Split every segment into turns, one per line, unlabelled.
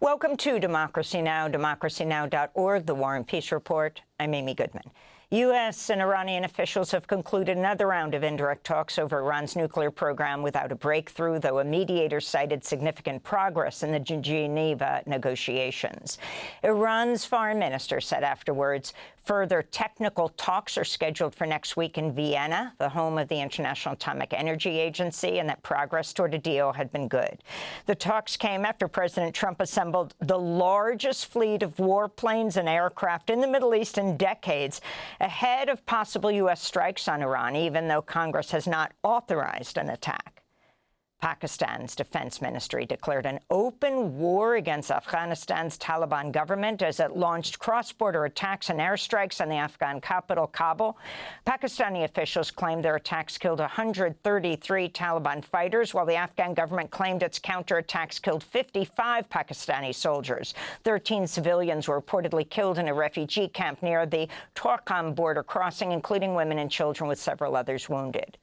Welcome to Democracy Now!, democracynow.org, The War and Peace Report. I'm Amy Goodman. U.S. and Iranian officials have concluded another round of indirect talks over Iran's nuclear program without a breakthrough, though a mediator cited significant progress in the Geneva negotiations. Iran's foreign minister said afterwards further technical talks are scheduled for next week in Vienna, the home of the International Atomic Energy Agency, and that progress toward a deal had been good. The talks came after President Trump assembled the largest fleet of warplanes and aircraft in the Middle East in decades, ahead of possible U.S. strikes on Iran, even though Congress has not authorized an attack. Pakistan's defense ministry declared an open war against Afghanistan's Taliban government as it launched cross-border attacks and airstrikes on the Afghan capital, Kabul. Pakistani officials claimed their attacks killed 133 Taliban fighters, while the Afghan government claimed its counterattacks killed 55 Pakistani soldiers. 13 civilians were reportedly killed in a refugee camp near the Torkham border crossing, including women and children, with several others wounded.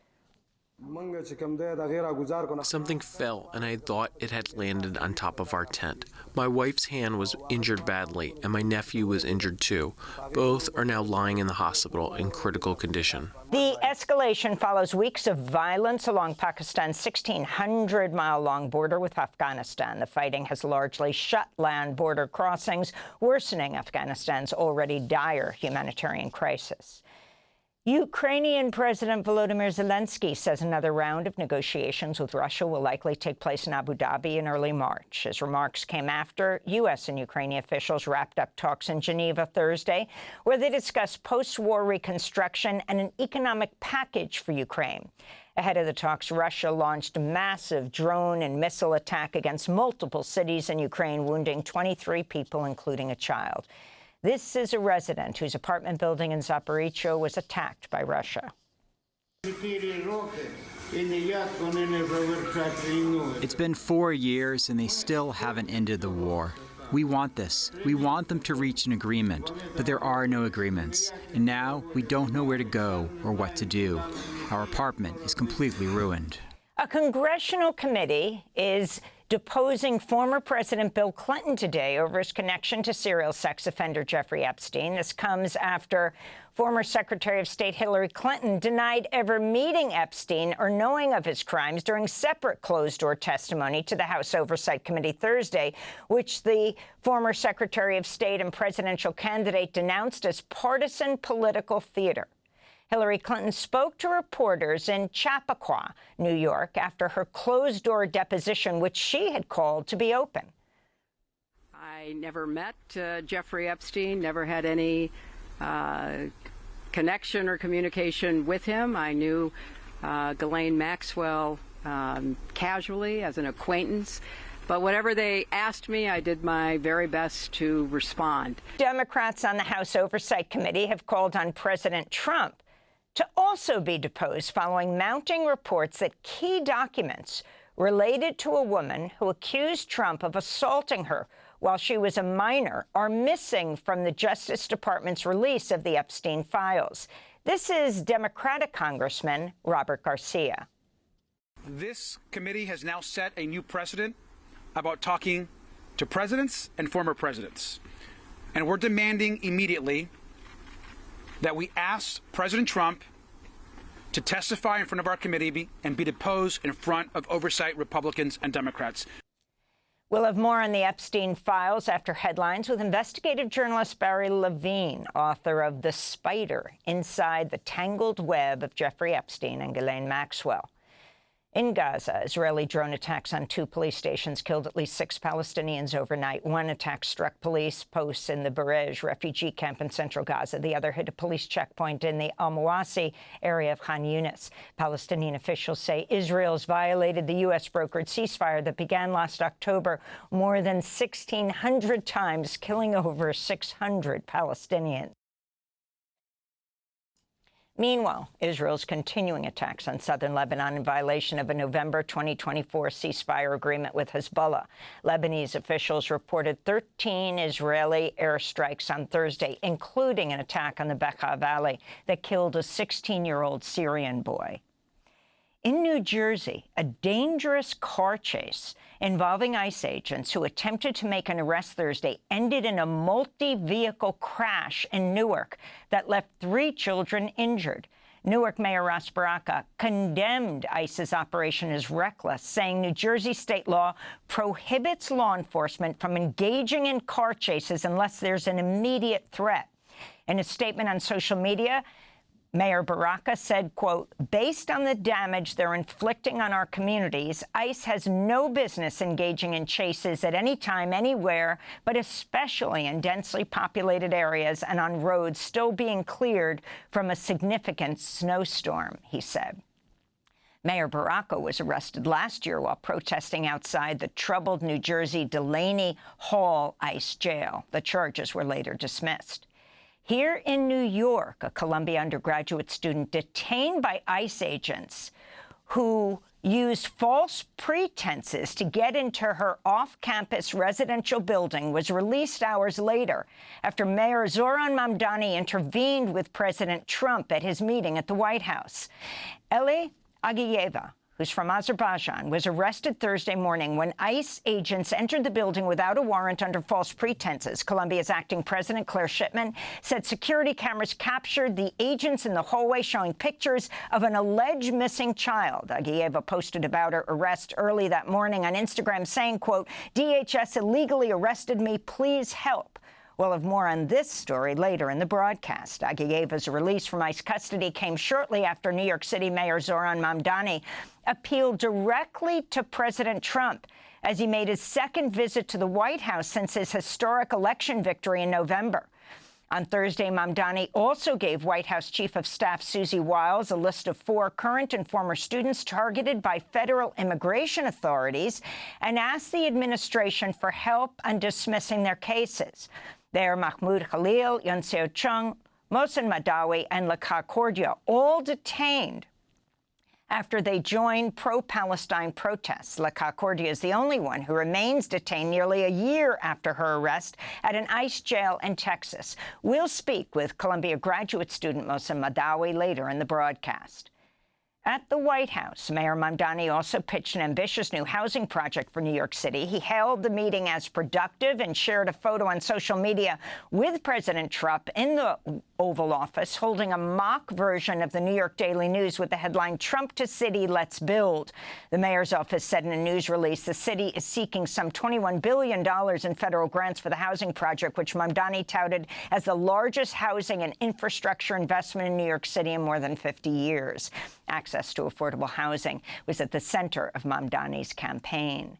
Something fell, and I thought it had landed on top of our tent. My wife's hand was injured badly, and my nephew was injured too. Both are now lying in the hospital in critical condition.
The escalation follows weeks of violence along Pakistan's 1,600-mile-long border with Afghanistan. The fighting has largely shut land border crossings, worsening Afghanistan's already dire humanitarian crisis. Ukrainian President Volodymyr Zelensky says another round of negotiations with Russia will likely take place in Abu Dhabi in early March. His remarks came after U.S. and Ukrainian officials wrapped up talks in Geneva Thursday, where they discussed post-war reconstruction and an economic package for Ukraine. Ahead of the talks, Russia launched a massive drone and missile attack against multiple cities in Ukraine, wounding 23 people, including a child. This is a resident whose apartment building in Zaporizhzhia was attacked by Russia.
It's been 4 years, and they still haven't ended the war. We want this. We want them to reach an agreement, but there are no agreements. And now we don't know where to go or what to do. Our apartment is completely ruined.
A congressional committee is deposing former President Bill Clinton today over his connection to serial sex offender Jeffrey Epstein. This comes after former Secretary of State Hillary Clinton denied ever meeting Epstein or knowing of his crimes during separate closed-door testimony to the House Oversight Committee Thursday, which the former Secretary of State and presidential candidate denounced as partisan political theater. Hillary Clinton spoke to reporters in Chappaqua, New York, after her closed-door deposition, which she had called to be open.
I never met Jeffrey Epstein, never had any connection or communication with him. I knew Ghislaine Maxwell casually as an acquaintance. But whatever they asked me, I did my very best to respond.
Democrats on the House Oversight Committee have called on President Trump to also be deposed following mounting reports that key documents related to a woman who accused Trump of assaulting her while she was a minor are missing from the Justice Department's release of the Epstein files. This is Democratic Congressman Robert Garcia.
This committee has now set a new precedent about talking to presidents and former presidents. And we're demanding immediately that we ask President Trump to testify in front of our committee and be deposed in front of oversight Republicans and Democrats.
We'll have more on the Epstein files after headlines with investigative journalist Barry Levine, author of The Spider, Inside the Tangled Web of Jeffrey Epstein and Ghislaine Maxwell. In Gaza, Israeli drone attacks on 2 police stations killed at least 6 Palestinians overnight. One attack struck police posts in the Barej refugee camp in central Gaza. The other hit a police checkpoint in the Al-Mawasi area of Khan Yunis. Palestinian officials say Israel's violated the U.S.-brokered ceasefire that began last October more than 1,600 times, killing over 600 Palestinians. Meanwhile, Israel's continuing attacks on southern Lebanon in violation of a November 2024 ceasefire agreement with Hezbollah. Lebanese officials reported 13 Israeli airstrikes on Thursday, including an attack on the Bekaa Valley that killed a 16-year-old Syrian boy. In New Jersey, a dangerous car chase involving ICE agents who attempted to make an arrest Thursday ended in a multi-vehicle crash in Newark that left 3 children injured. Newark Mayor Ras Baraka condemned ICE's operation as reckless, saying New Jersey state law prohibits law enforcement from engaging in car chases unless there's an immediate threat. In a statement on social media, Mayor Baraka said, quote, "Based on the damage they're inflicting on our communities, ICE has no business engaging in chases at any time, anywhere, but especially in densely populated areas and on roads still being cleared from a significant snowstorm," he said. Mayor Baraka was arrested last year while protesting outside the troubled New Jersey Delaney Hall ICE jail. The charges were later dismissed. Here in New York, a Columbia undergraduate student detained by ICE agents who used false pretenses to get into her off-campus residential building was released hours later after Mayor Zoran Mamdani intervened with President Trump at his meeting at the White House. Eli Agiyeva, who's from Azerbaijan, was arrested Thursday morning when ICE agents entered the building without a warrant under false pretenses. Colombia's acting president, Claire Shipman, said security cameras captured the agents in the hallway showing pictures of an alleged missing child. Agiyeva posted about her arrest early that morning on Instagram saying, quote, "DHS illegally arrested me. Please help." We'll have more on this story later in the broadcast. Agiyeva's release from ICE custody came shortly after New York City Mayor Zoran Mamdani appealed directly to President Trump as he made his second visit to the White House since his historic election victory in November. On Thursday, Mamdani also gave White House Chief of Staff Susie Wiles a list of 4 current and former students targeted by federal immigration authorities and asked the administration for help on dismissing their cases. They are Mahmoud Khalil, Yunseo Chung, Mohsen Madawi, and Laka Cordia, all detained after they joined pro-Palestine protests. Laka Cordia is the only one who remains detained nearly a year after her arrest at an ICE jail in Texas. We'll speak with Columbia graduate student Mohsen Madawi later in the broadcast. At the White House, Mayor Mamdani also pitched an ambitious new housing project for New York City. He hailed the meeting as productive and shared a photo on social media with President Trump in the Oval Office, holding a mock version of the New York Daily News with the headline, "Trump to City, Let's Build." The mayor's office said in a news release the city is seeking some $21 billion in federal grants for the housing project, which Mamdani touted as the largest housing and infrastructure investment in New York City in more than 50 years. Access to affordable housing was at the center of Mamdani's campaign.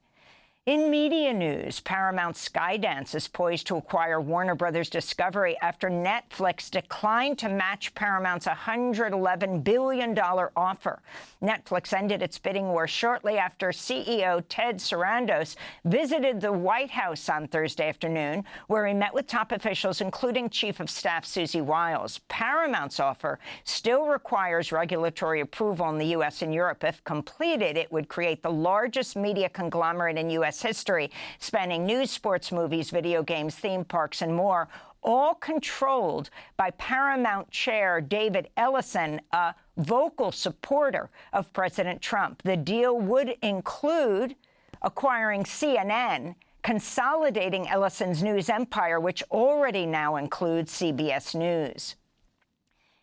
In media news, Paramount Skydance is poised to acquire Warner Bros. Discovery after Netflix declined to match Paramount's $111 billion offer. Netflix ended its bidding war shortly after CEO Ted Sarandos visited the White House on Thursday afternoon, where he met with top officials, including Chief of Staff Susie Wiles. Paramount's offer still requires regulatory approval in the U.S. and Europe. If completed, it would create the largest media conglomerate in U.S. history, spanning news, sports, movies, video games, theme parks, and more, all controlled by Paramount chair David Ellison, a vocal supporter of President Trump. The deal would include acquiring CNN, consolidating Ellison's news empire, which already now includes CBS News.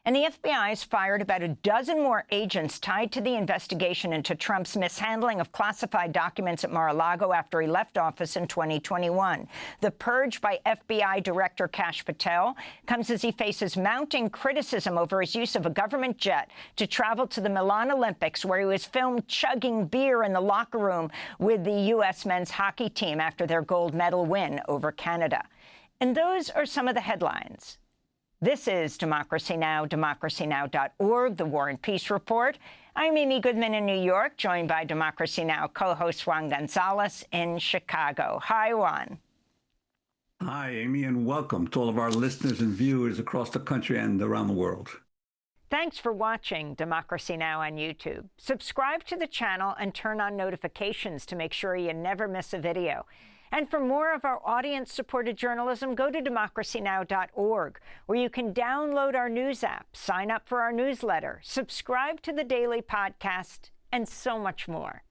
And the FBI has fired about a dozen more agents tied to the investigation into Trump's mishandling of classified documents at Mar-a-Lago after he left office in 2021. The purge by FBI Director Kash Patel comes as he faces mounting criticism over his use of a government jet to travel to the Milan Olympics, where he was filmed chugging beer in the locker room with the U.S. men's hockey team after their gold medal win over Canada. And those are some of the headlines. This is Democracy Now!, democracynow.org, the War and Peace Report. I'm Amy Goodman in New York, joined by Democracy Now! Co-host Juan Gonzalez in Chicago. Hi, Juan.
Hi, Amy, and welcome to all of our listeners and viewers across the country and around the world.
Thanks for watching Democracy Now! On YouTube. Subscribe to the channel and turn on notifications to make sure you never miss a video. And for more of our audience-supported journalism, go to democracynow.org, where you can download our news app, sign up for our newsletter, subscribe to the daily podcast, and so much more.